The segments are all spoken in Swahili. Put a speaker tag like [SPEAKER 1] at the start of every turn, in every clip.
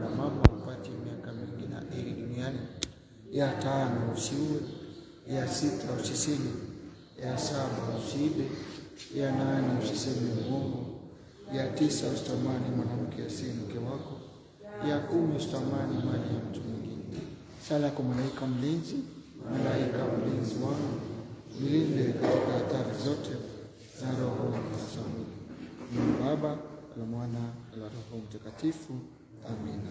[SPEAKER 1] na mama upate miaka mingi na heri duniani. Ya 5 usiue, ya 6 usiseme, ya 7 usiibe, ya 8 usiseme uongo, ya 9 usitamani mwanamke asiye mke wako, ya 10 usitamani mali ya mtu mwingine. Sala kwa malaika mlinzi. Malaika mlinzi wangu, nilinde katika hatari zote za roho na za mwili. Mungu Baba, la Mwana, la Roho Mtakatifu. Amina.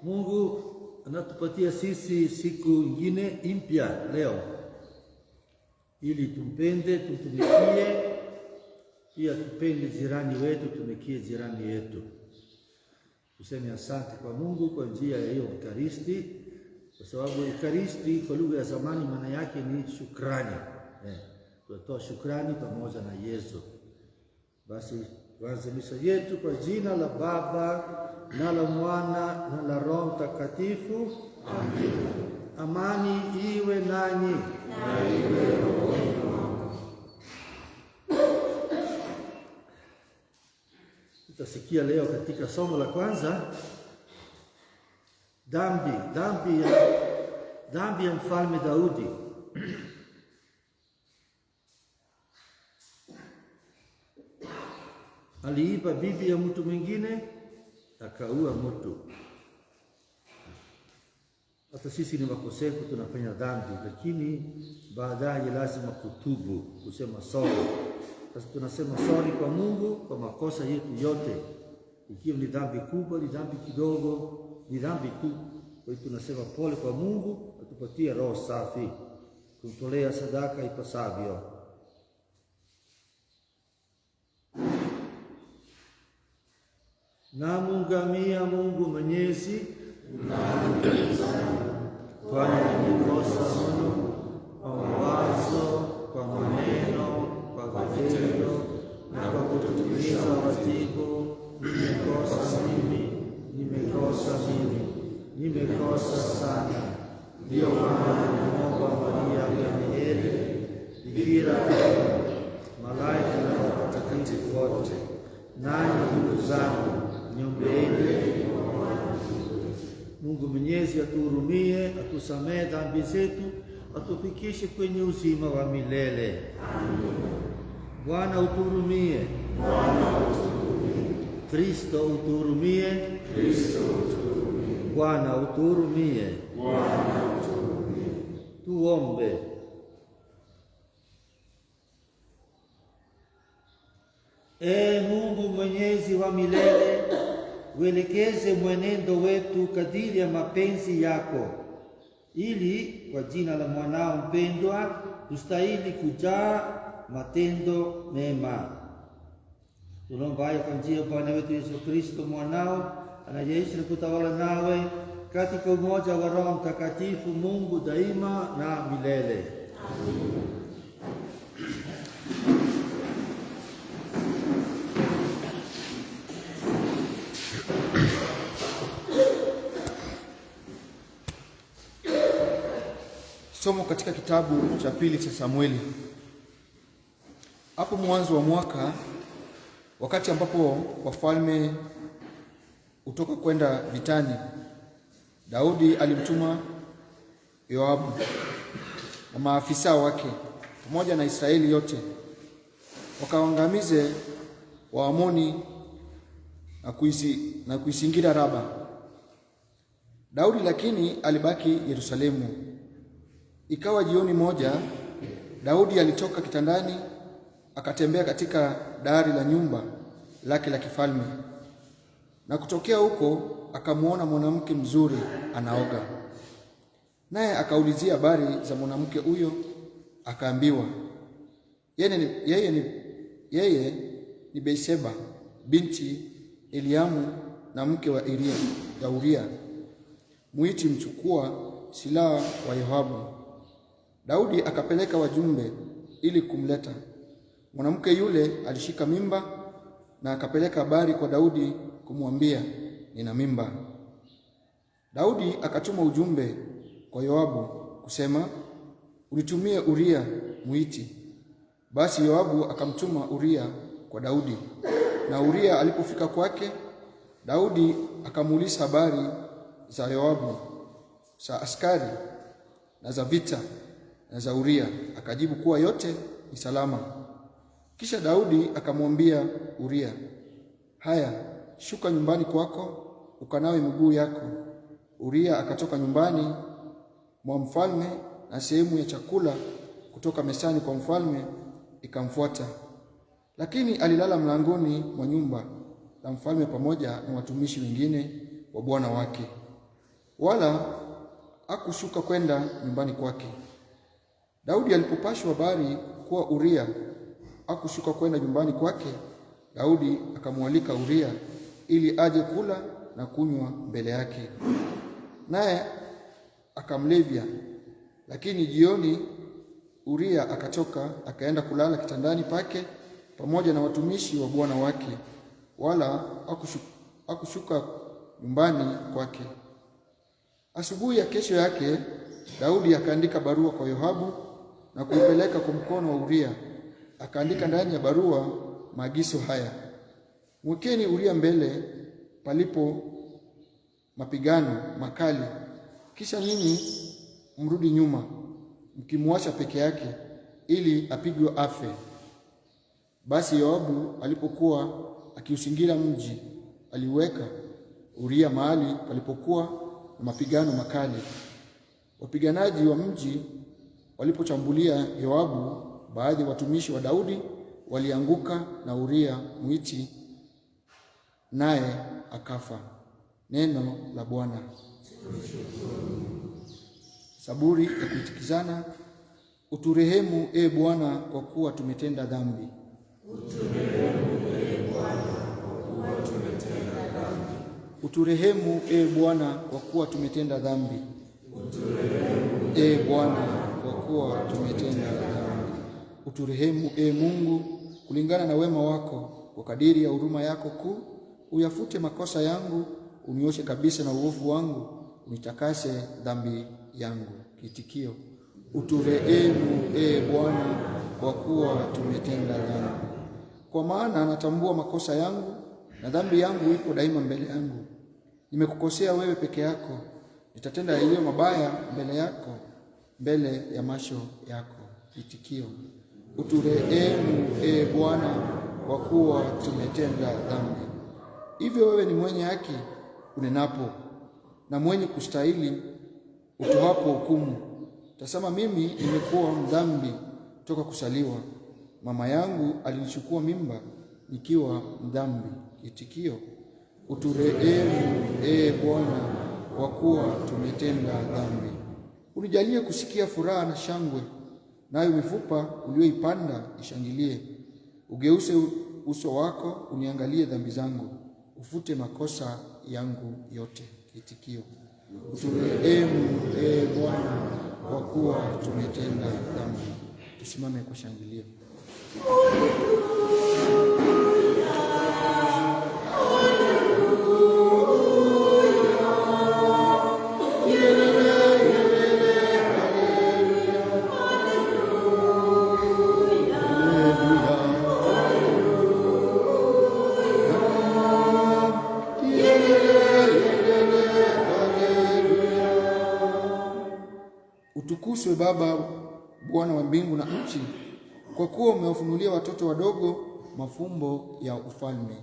[SPEAKER 2] Mungu anatupatia sisi siku nyingine mpya leo, ili tumpende, tutumikie, pia tupende jirani wetu, tumikie jirani yetu. Tuseme asante kwa Mungu kwa njia ya hiyo Ekaristi, kwa sababu Ekaristi kwa lugha ya zamani maana yake ni shukrani. Tunatoa shukrani pamoja na Yesu. Basi tuanze misa yetu kwa jina la Baba na la Mwana na la Roho Mtakatifu. Amina. Amani iwe nanyi.
[SPEAKER 3] Na iwe rohoni mwako.
[SPEAKER 2] Tutasikia leo katika somo la kwanza dhambi ya mfalme Daudi. Aliiba bibi ya mtu mwingine, akaua mtu. Hata sisi ni wakosefu, tunafanya dhambi, lakini baadaye lazima kutubu, kusema sorry. Sasa tunasema sorry kwa Mungu kwa makosa yetu yote. Ikiwa ni dhambi kubwa, ni dhambi kidogo, ni dhambi tu. Kwa hiyo tunasema pole kwa Mungu, atupatie roho safi, kumtolea sadaka ipasavyo. Namungamia Mungu Mwenyezi, kwani nimekosa mno kwa mawazo, kwa maneno, kwa vitendo na kwa kutotimiza wajibu. Nimekosa sana. Ndiyo maana namuomba Maria mwenye heri, Bikira, malaika na watakatifu wote, nanyi ndugu zangu, niombeeni. Mungu Mwenyezi atuhurumie, atusamehe dhambi zetu, atufikishe kwenye uzima wa milele. Bwana utuhurumie. Kristo utuhurumie. Bwana utuhurumie. Tuombe. Mungu Mwenyezi wa milele, uelekeze mwenendo wetu kadiri ya mapenzi yako, ili kwa jina la mwanao mpendwa tustahili kujaa matendo mema. Tunaomba hayo kwa njia ya Bwana wetu Yesu Kristo mwanao, anayeishi na kutawala nawe katika umoja wa Roho Mtakatifu, Mungu daima na milele. Amen.
[SPEAKER 1] Somo katika kitabu cha pili cha Samueli. Hapo mwanzo wa mwaka, wakati ambapo wafalme utoka kwenda vitani, Daudi alimtuma Yoabu na maafisa wake pamoja na Israeli yote wakaangamize Waamoni na kuisingira Raba. Daudi lakini alibaki Yerusalemu. Ikawa jioni moja, Daudi alitoka kitandani akatembea katika dari la nyumba lake la kifalme, na kutokea huko akamuona mwanamke mzuri anaoga. Naye akaulizia habari za mwanamke huyo, akaambiwa yeye ni Bathsheba binti Eliamu na mke wa Uria Mwiti, mchukua silaha wa Yoabu. Daudi akapeleka wajumbe ili kumleta. Mwanamke yule alishika mimba na akapeleka habari kwa Daudi kumwambia, nina mimba. Daudi akatuma ujumbe kwa Yoabu kusema, unitumie Uria Mwiti. Basi Yoabu akamtuma Uria kwa Daudi, na Uria alipofika kwake, Daudi akamuuliza habari za Yoabu, za askari na za vita na za Uria. Akajibu kuwa yote ni salama. Kisha Daudi akamwambia Uria, haya, shuka nyumbani kwako ukanawe miguu yako. Uria akatoka nyumbani mwa mfalme, na sehemu ya chakula kutoka mesani kwa mfalme ikamfuata. Lakini alilala mlangoni mwa nyumba la mfalme pamoja na watumishi wengine wa bwana wake, wala hakushuka kwenda nyumbani kwake. Daudi alipopashwa habari kuwa Uria hakushuka kwenda nyumbani kwake, Daudi akamwalika Uria ili aje kula na kunywa mbele yake, naye akamlevya. Lakini jioni Uria akatoka akaenda kulala kitandani pake pamoja na watumishi wa bwana wake, wala hakushuka nyumbani kwake. Asubuhi ya kesho yake Daudi akaandika barua kwa Yoabu na kuipeleka kwa mkono wa Uria. Akaandika ndani ya barua maagizo haya: mwekeni Uria mbele palipo mapigano makali, kisha nyinyi mrudi nyuma mkimwacha peke yake ili apigwe afe. Basi Yoabu alipokuwa akiusingira mji, aliweka Uria mahali palipokuwa na mapigano makali. Wapiganaji wa mji walipochambulia Yoabu, baadhi ya watumishi wa Daudi walianguka na Uria Mwiti naye akafa. Neno la Bwana. Saburi ya kuitikizana. Uturehemu e Bwana, kwa kuwa tumetenda dhambi.
[SPEAKER 3] Uturehemu e Bwana, kwa kuwa tumetenda dhambi.
[SPEAKER 1] Uturehemu e Bwana, kwa kuwa tumetenda dhambi.
[SPEAKER 3] Uturehemu
[SPEAKER 1] e Bwana, kwa kuwa tumetenda dhambi. Uturehemu e Mungu, kulingana na wema wako, kwa kadiri ya huruma yako kuu. Uyafute makosa yangu, unioshe kabisa na uovu wangu, unitakase dhambi yangu. Kitikio: uturehemu e Bwana, kwa kuwa tumetenda dhambi. Kwa maana natambua makosa yangu, na dhambi yangu ipo daima mbele yangu. Nimekukosea wewe peke yako, nitatenda yaliyo mabaya mbele yako, mbele ya macho yako. Kitikio: uturehemu e Bwana, kwa kuwa tumetenda dhambi. Hivyo wewe ni mwenye haki unenapo, na mwenye kustahili utoapo hukumu. Tazama, mimi nimekuwa mdhambi toka kusaliwa. Mama yangu alinichukua mimba nikiwa mdhambi. Kitikio: uturehemu e Bwana, kwa kuwa tumetenda dhambi. Unijalie kusikia furaha na shangwe, nayo mifupa ulioipanda ishangilie. Ugeuse uso wako uniangalie dhambi zangu, ufute makosa yangu yote. Kitikio: uturehemu e Bwana, kwa kuwa tumetenda dhambi. Tusimame kwa shangilio. Utukuzwe Baba, Bwana wa mbingu na nchi, kwa kuwa umewafunulia watoto wadogo mafumbo ya ufalme.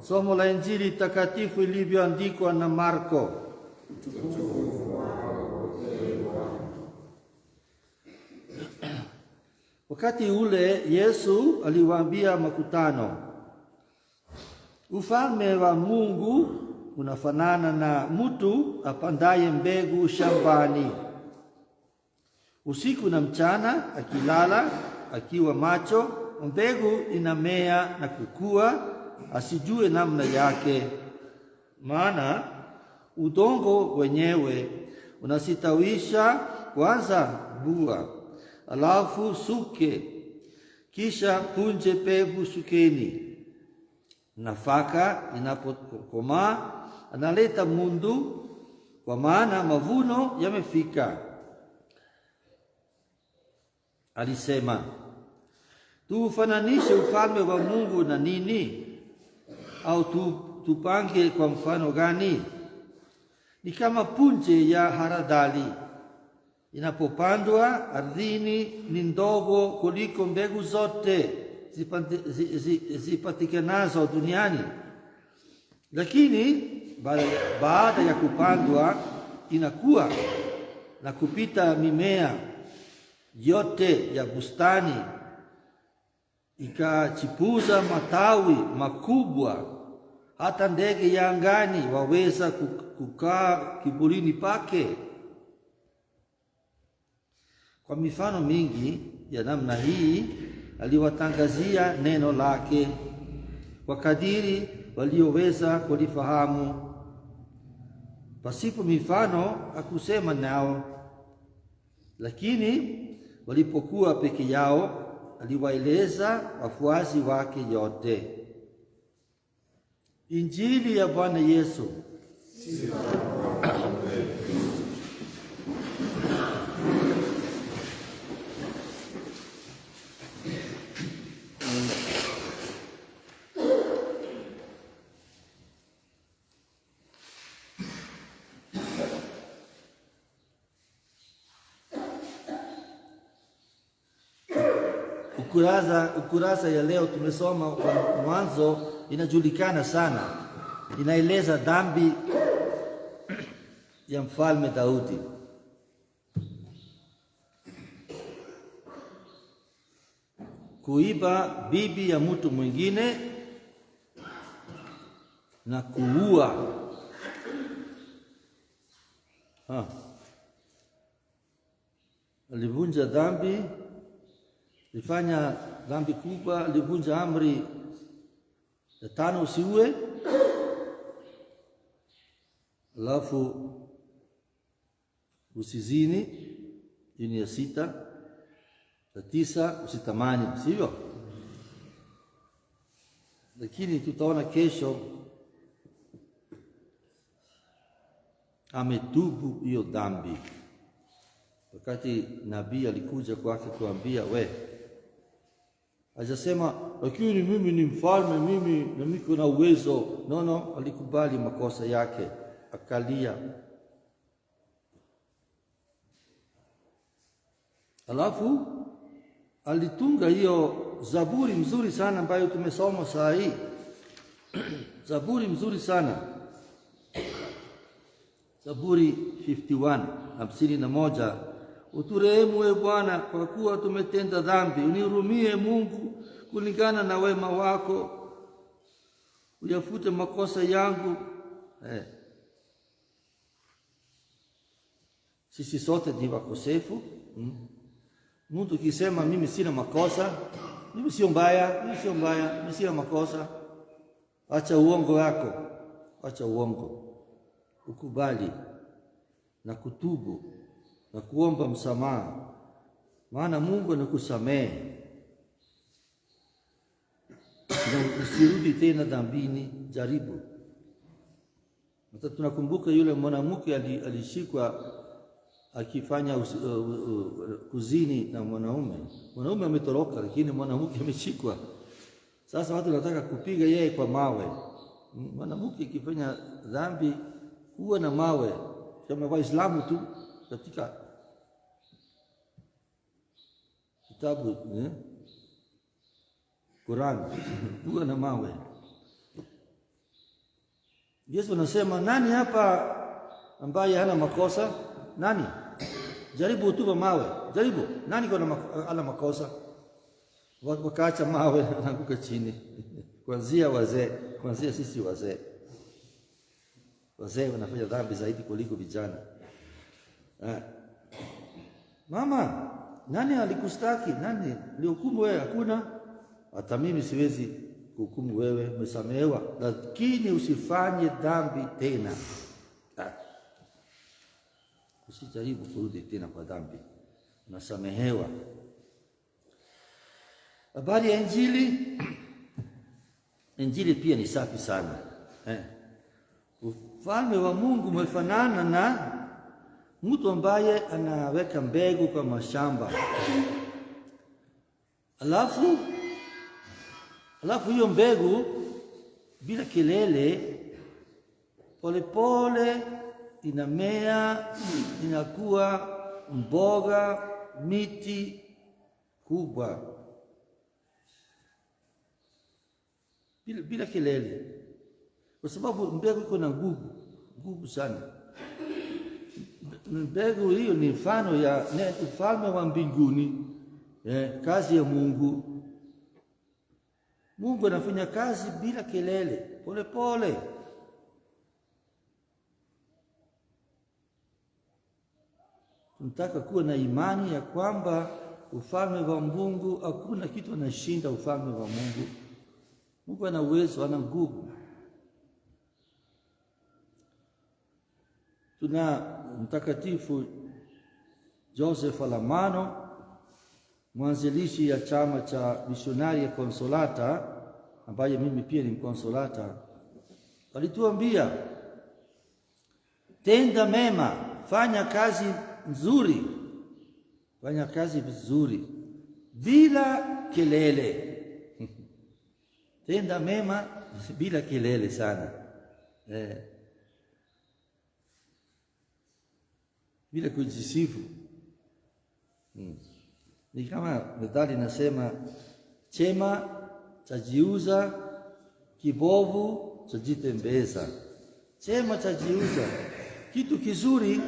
[SPEAKER 2] Somo la Injili takatifu ilivyoandikwa na Marko. Wakati ule Yesu aliwaambia makutano, ufalme wa Mungu unafanana na mtu apandaye mbegu shambani. Usiku na mchana akilala, akiwa macho, mbegu inamea na kukua, asijue namna yake. Maana udongo wenyewe unasitawisha kwanza bua, alafu suke, kisha punje pevu shukeni. Nafaka inapokomaa analeta mundu, kwa maana mavuno yamefika. Alisema, tufananishe ufalme wa Mungu na nini? Au tupange kwa mfano gani? Ni kama punje ya haradali, inapopandwa ardhini ni ndogo kuliko mbegu zote zipatikanazo duniani. Lakini baada ya kupandwa inakuwa na kupita mimea yote ya bustani, ikachipuza matawi makubwa, hata ndege ya angani waweza kukaa kivulini pake. Kwa mifano mingi ya namna hii aliwatangazia neno lake kwa kadiri walioweza kulifahamu. Pasipo mifano hakusema nao, lakini walipokuwa peke yao aliwaeleza wafuasi wake yote. Injili ya Bwana Yesu. Ukurasa ya leo tumesoma kwa mwanzo inajulikana sana. Inaeleza dhambi ya mfalme Daudi. Kuiba bibi ya mtu mwingine na kuua. Alivunja dhambi, alifanya dhambi kubwa, alivunja amri ya 5 usiue. Alafu usizini, ya 6. Ya 9 usitamani, sivyo? Lakini tutaona kesho ametubu hiyo dhambi. Wakati nabii alikuja kwake kuambia, hajasema lakini mimi ni mfalme, mimi na niko na uwezo. No, alikubali makosa yake, akalia. Alafu alitunga hiyo zaburi mzuri sana ambayo tumesoma saa hii. Zaburi mzuri sana. Zaburi 51. Uturehemu e Bwana, kwa kuwa tumetenda dhambi. Unihurumie Mungu kulingana na wema wako. Uyafute makosa yangu. Sisi sote ni wakosefu. Mtu kisema mimi sina makosa, mimi sio mbaya, mimi sina makosa, acha uongo wako. Acha uongo. Ukubali na kutubu na kuomba msamaha, maana Mungu anakusamehe. Na usirudi tena dhambini, jaribu. Hata tunakumbuka yule mwanamke alishikwa akifanya kuzini na mwanaume ametoroka, lakini mwanamke ameshikwa. Sasa watu wanataka kupiga yeye kwa mawe. Mwanamke akifanya dhambi huwa na mawe, kama Waislamu tu katika kitabu Quran huwa na mawe. Yesu anasema, nani hapa ambaye hana makosa? Nani? Jaribu utupe mawe. Jaribu. Nani ana makosa? Wakaacha mawe, anaanguka chini. Kuanzia wazee, kuanzia sisi wazee. Wazee wanafanya dhambi zaidi kuliko vijana. Mama, nani alikustaki? Nani alihukumu wewe? Hakuna. Hata mimi siwezi kuhukumu wewe, umesamehewa, lakini usifanye dhambi tena. Usijaribu kurudi tena kwa dhambi. Unasamehewa. Habari ya Injili. Injili pia ni safi sana. Ufalme wa Mungu umefanana na mtu ambaye anaweka mbegu kwa mashamba. Alafu hiyo mbegu bila kelele, polepole inamea, inakuwa mboga, miti kubwa. Bila kelele. Kwa sababu mbegu iko na nguvu sana. Mbegu hiyo ni mfano ya ufalme wa mbinguni, kazi ya Mungu. Mungu anafanya kazi bila kelele, polepole. Tunataka kuwa na imani ya kwamba ufalme wa Mungu, hakuna kitu anashinda ufalme wa Mungu. Mungu ana uwezo, ana nguvu. Tuna Mtakatifu Joseph Alamano, mwanzilishi ya chama cha misionari ya Consolata, ambaye mimi pia ni mkonsolata. Alituambia, tenda mema, fanya kazi nzuri, fanya kazi vizuri bila kelele. Tenda mema bila kelele sana, bila kujisifu. Ni kama methali nasema, chema chajiuza, kibovu chajitembeza. Chema chajiuza, kitu kizuri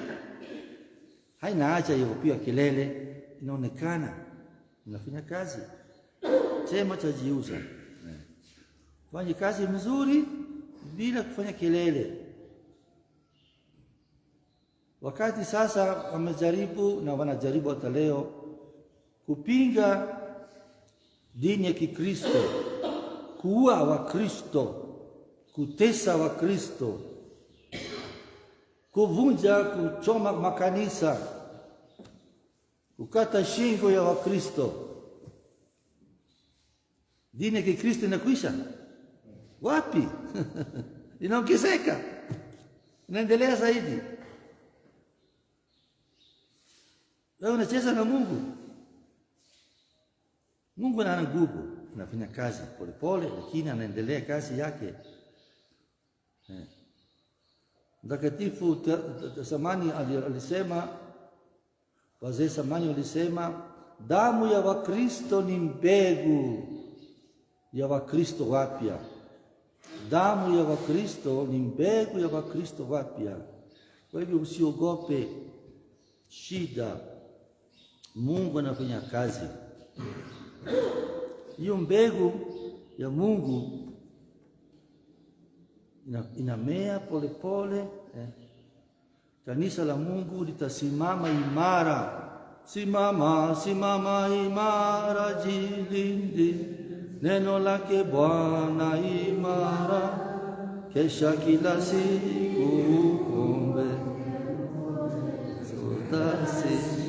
[SPEAKER 2] haina haja ya kupiga kelele, inaonekana inafanya kazi. Chema chajiuza, fanya kazi mzuri bila kufanya kelele. Wakati sasa wamejaribu na wanajaribu hata leo kupinga dini ya Kikristo, kuua Wakristo, kutesa Wakristo, kuvunja, kuchoma makanisa, kukata shingo ya Wakristo. Dini ya Kikristo inakwisha? Wapi? Inaongezeka, inaendelea zaidi. Wewe unacheza na Mungu. Mungu ana nguvu, anafanya kazi polepole, lakini anaendelea kazi yake. Mtakatifu zamani alisema, wazee zamani walisema, damu ya Wakristo ni mbegu ya Wakristo wapya. Damu ya Wakristo ni mbegu ya Wakristo wapya. Kwa hivyo usiogope shida. Mungu anafanya kazi. Hiyo mbegu ya Mungu inamea polepole. Kanisa la Mungu litasimama imara. Simama, simama imara, jilinde, neno lake Bwana imara. Kesha kila siku uombe, utasi.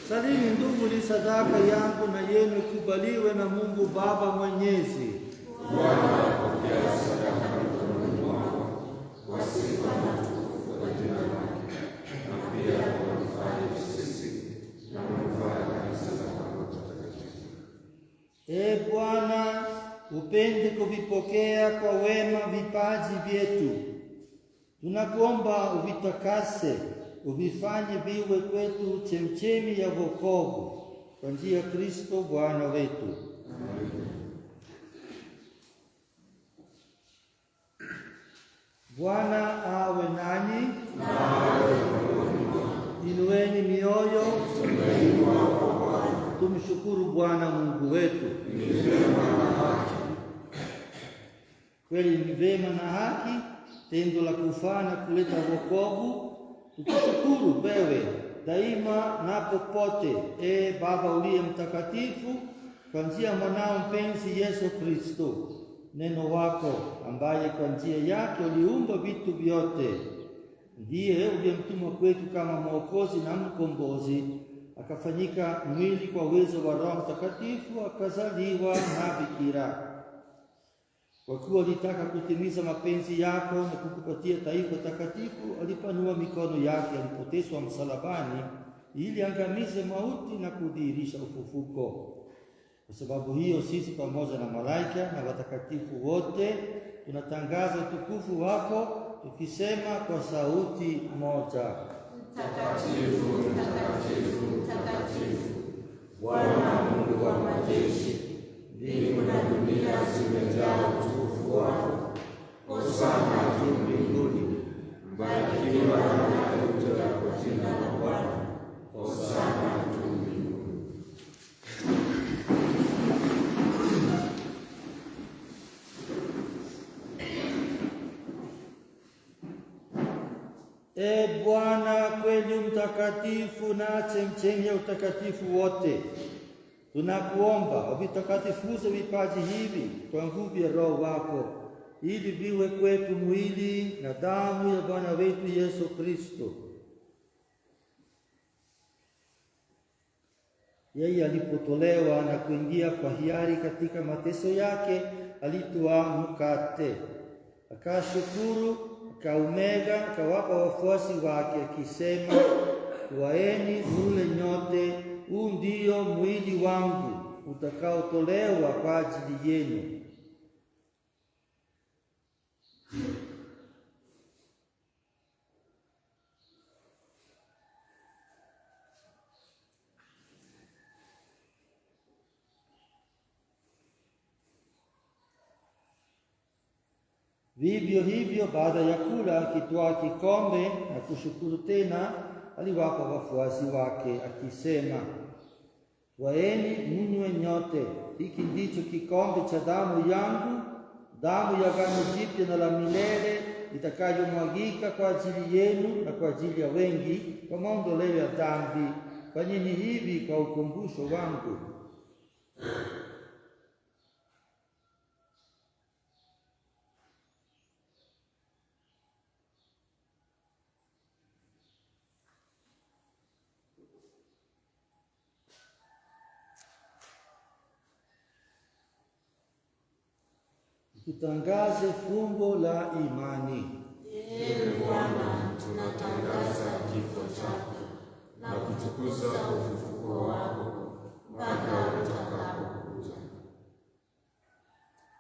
[SPEAKER 2] Salini ndugu, ni sadaka yangu na yenu ikubaliwe na Mungu Baba Mwenyezi.
[SPEAKER 3] Bwana apokea sadaka mikononi mwako kwa sifa na utukufu kwa jina lake, na pia kwa manufaa yetu sisi na manufaa ya kanisa lako takatifu.
[SPEAKER 2] Bwana, upende kuvipokea kwa wema vipaji vyetu. Tunakuomba uvitakase, uvifanye viwe kwetu chemchemi ya wokovu, kwa njia ya Kristo Bwana wetu. Amen. Bwana awe nanyi. Inueni mioyo. Tumshukuru Bwana Mungu wetu. Kweli ni vema na haki, tendo la kufaa na kuleta wokovu. Tukushukuru wewe daima na popote, Baba uliye mtakatifu, kwa njia ya mwanao mpenzi Yesu Kristo, neno wako ambaye kwa njia yake uliumba vitu vyote. Ndiye uliyemtuma kwetu kama mwokozi na mkombozi, akafanyika mwili kwa uwezo wa Roho Mtakatifu, akazaliwa na bikira. Kwa kuwa alitaka kutimiza mapenzi yako na kukupatia taifa takatifu, alipanua mikono yake alipoteswa msalabani, ili angamize mauti na kudhihirisha ufufuko. Kwa sababu hiyo sisi pamoja na malaika na watakatifu wote tunatangaza utukufu wako, tukisema kwa sauti moja:
[SPEAKER 3] Mtakatifu, mtakatifu, mtakatifu, Bwana Mungu wa majeshi, mbingu na dunia zimejaa utukufu wako. Hosana juu mbinguni. Mbarikiwa anayekuja kwa jina la Bwana. Hosana juu mbinguni.
[SPEAKER 2] Bwana kweli mtakatifu na chemchemi ya utakatifu wote, tunakuomba uvitakatifuze vipaji hivi kwa nguvu ya Roho wako, ili viwe kwetu mwili na damu ya Bwana wetu Yesu Kristo. Yeye alipotolewa na kuingia kwa hiari katika mateso yake, alitwaa mkate, akashukuru, akaumega, akawapa wafuasi wake akisema, twaeni mule nyote, huu ndio mwili wangu utakaotolewa kwa ajili yenu. Vivyo hivyo baada ya kula, akitwaa kikombe na kushukuru tena, aliwapa wafuasi wake akisema, twaeni mnywe nyote, hiki ndicho kikombe cha damu yangu, damu ya agano jipya na la milele, itakayomwagika kwa ajili yenu na kwa ajili ya wengi kwa maondoleo ya dhambi. Fanyeni hivi kwa ukumbusho wangu. Tutangaze fumbo la imani.
[SPEAKER 3] Bwana, tunatangaza kifo chako na kutukuza ufufuko wako mpaka utakapokuja.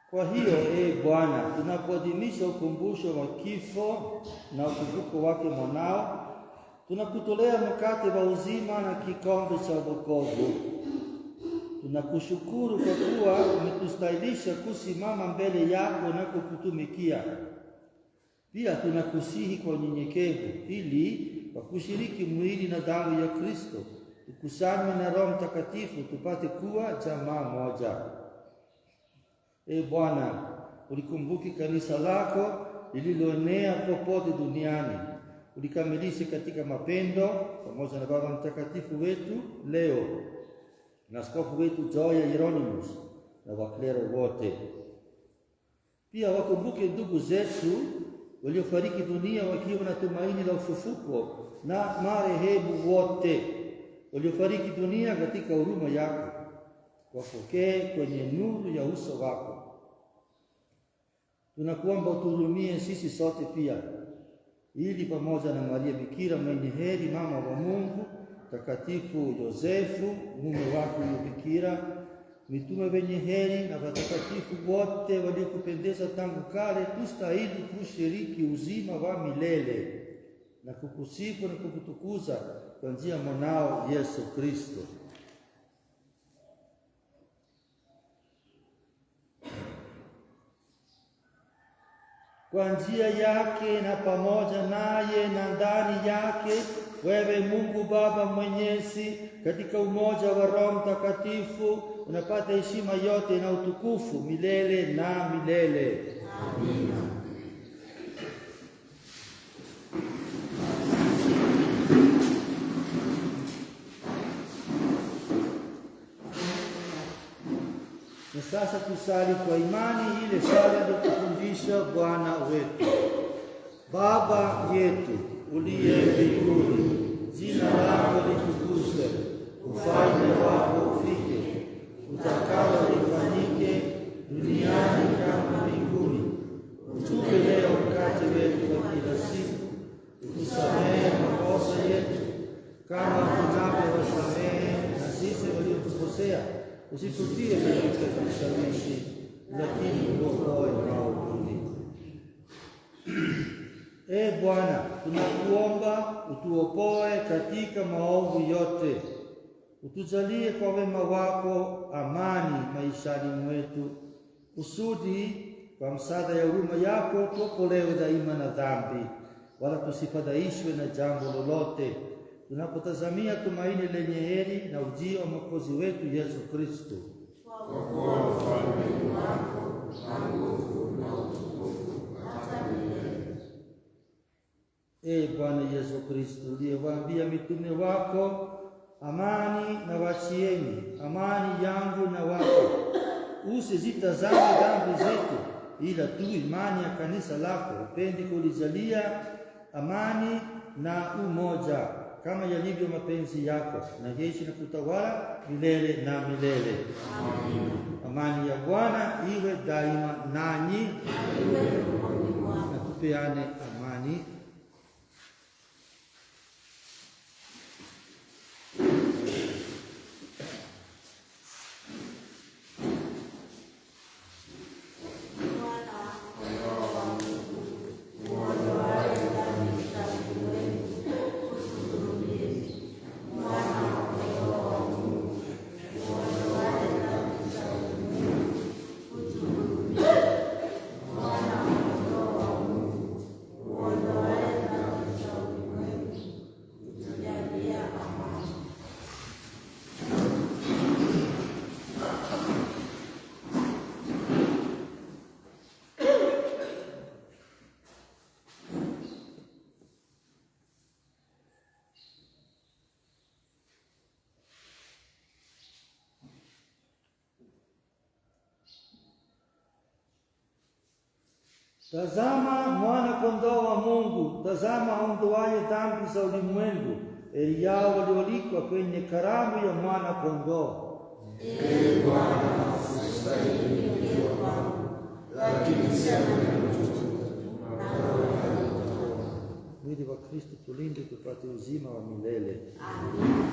[SPEAKER 2] Kwa hiyo Bwana, tunapoadhimisha ukumbusho wa kifo na ufufuko wake mwanao, tunakutolea mkate wa uzima na kikombe cha wokovu. Tunakushukuru kwa kuwa umetustahilisha kusimama mbele yako na kukutumikia. Pia tunakusihi kwa unyenyekevu, ili kwa kushiriki mwili na damu ya Kristo tukusanywe na Roho Mtakatifu tupate kuwa jamaa moja. Bwana, ulikumbuke kanisa lako lililoenea popote duniani, ulikamilishe katika mapendo pamoja na Baba Mtakatifu wetu Leo na askofu wetu Joya Hieronymus na waklero wote. Pia wakumbuke ndugu zetu waliofariki dunia wakiwa na tumaini la ufufuko na marehemu wote, waliofariki dunia katika huruma yako, wapokee kwenye nuru ya uso wako. Tunakuomba utuhurumie sisi sote pia, ili pamoja na Maria Bikira mwenye heri, mama wa Mungu, Mtakatifu Yosefu mume wako Bikira, mitume wenye heri na watakatifu wote waliokupendeza tangu kale, tustahili kushiriki uzima wa milele na kukusifu na kukutukuza kwa njia ya mwanao Yesu Kristo. Kwa njia yake na pamoja naye na ndani yake, wewe Mungu Baba Mwenyezi, katika umoja wa Roho Mtakatifu, unapata heshima yote na utukufu milele na milele. Amina. Na sasa tusali kwa imani ile sala aliyotufundisha Bwana wetu. Baba yetu uliye mbinguni, jina lako litukuzwe, ufalme wako ufike, utakalo lifanyike duniani kama mbinguni. Utupe leo mkate wetu wa kila siku, utusamehe makosa yetu kama tunavyowasamehe na sisi waliotukosea, usitutie katika kishawishi, lakini utuokoe maovuni. Bwana, tunakuomba utuokoe katika maovu yote, utujalie kwa wema wako amani maishani mwetu, kusudi kwa msaada ya huruma yako tuokolewe daima na dhambi, wala tusifadhaishwe na jambo lolote, tunapotazamia tumaini lenye heri na ujio wa Mwokozi wetu Yesu Kristo.
[SPEAKER 3] Kwa kuwa ufalme ni wako na nguvu na utukufu hata milele.
[SPEAKER 2] Bwana Yesu Kristo, uliyewaambia mitume wako, amani na wachieni, amani yangu na wako, usizitazame dhambi zetu, ila tu imani ya kanisa lako, upendi kulijalia amani na umoja, kama yalivyo mapenzi yako, na yeishi na kutawala milele na milele. Amen. Amani ya Bwana iwe daima nanyi, na tupeane amani. Tazama mwana kondoo wa Mungu, tazama aondoaye dhambi za ulimwengu. Heri yao walioalikwa kwenye karamu ya mwana kondoo.
[SPEAKER 3] Bwana, sistahili kuingia kwangu, lakini sema neno tu na roho yangu itaona.
[SPEAKER 2] Mwili wa Kristo tulinde tupate uzima wa milele.
[SPEAKER 3] Amen.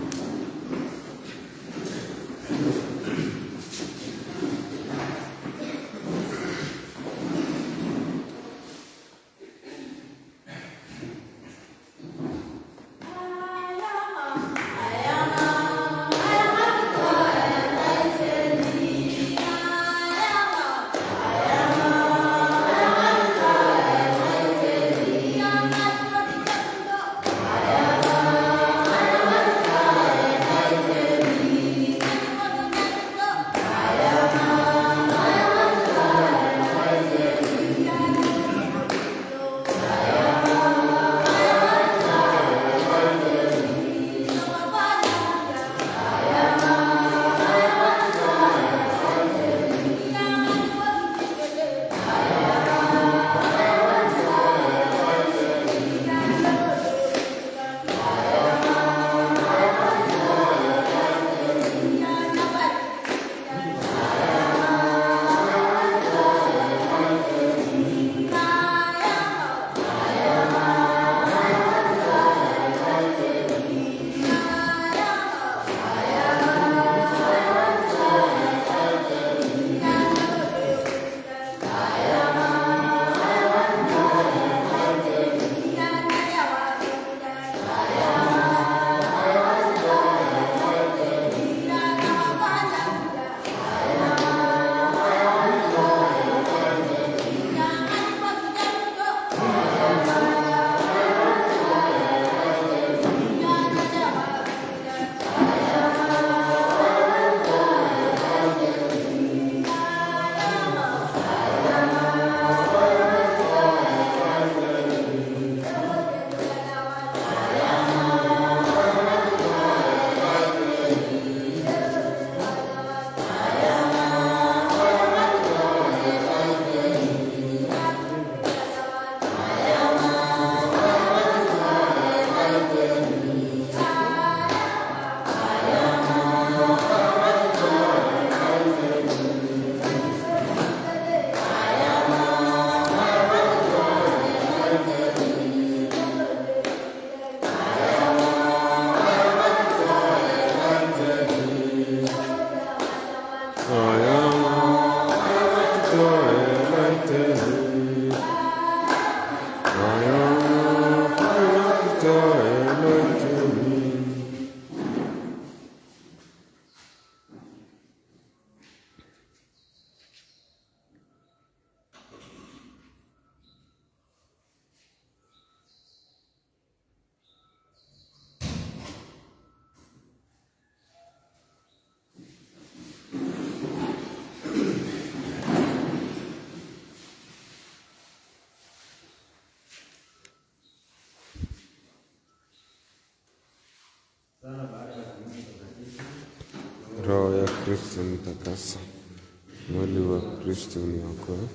[SPEAKER 3] Roho ya Kristo nitakasa, mwili wa Kristo uniokoe.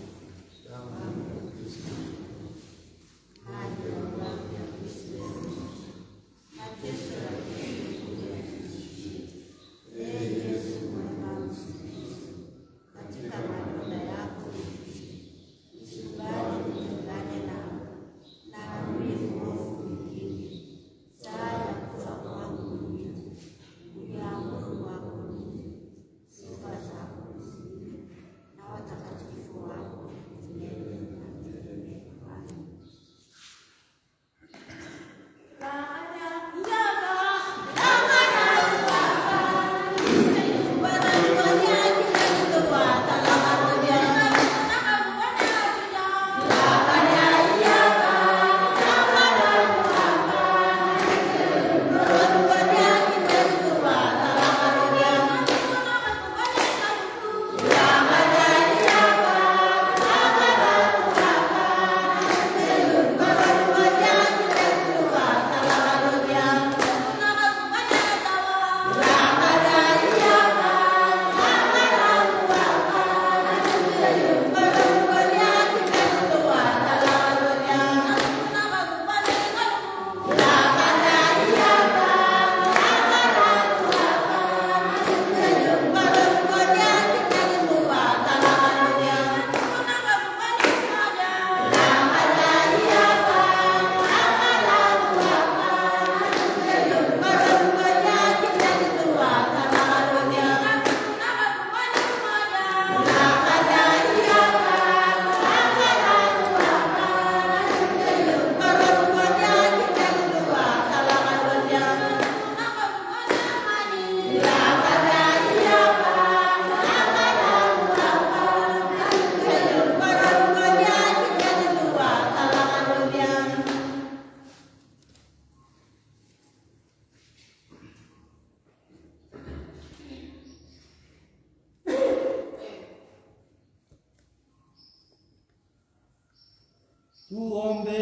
[SPEAKER 2] Tuombe.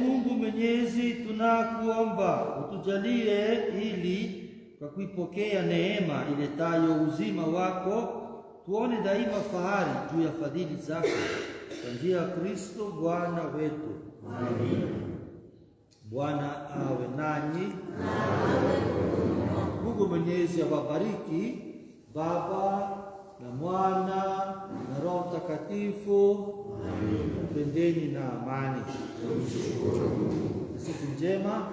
[SPEAKER 2] Mungu Mwenyezi, tunakuomba utujalie ili kwa kuipokea neema iletayo uzima wako tuone daima fahari juu ya fadhili zako kwa njia ya Kristo Bwana wetu. Amen. Bwana awe nanyi. Mungu Mwenyezi awabariki Baba na Mwana na Roho Mtakatifu. Amen. Pendeni na amani. Siku njema.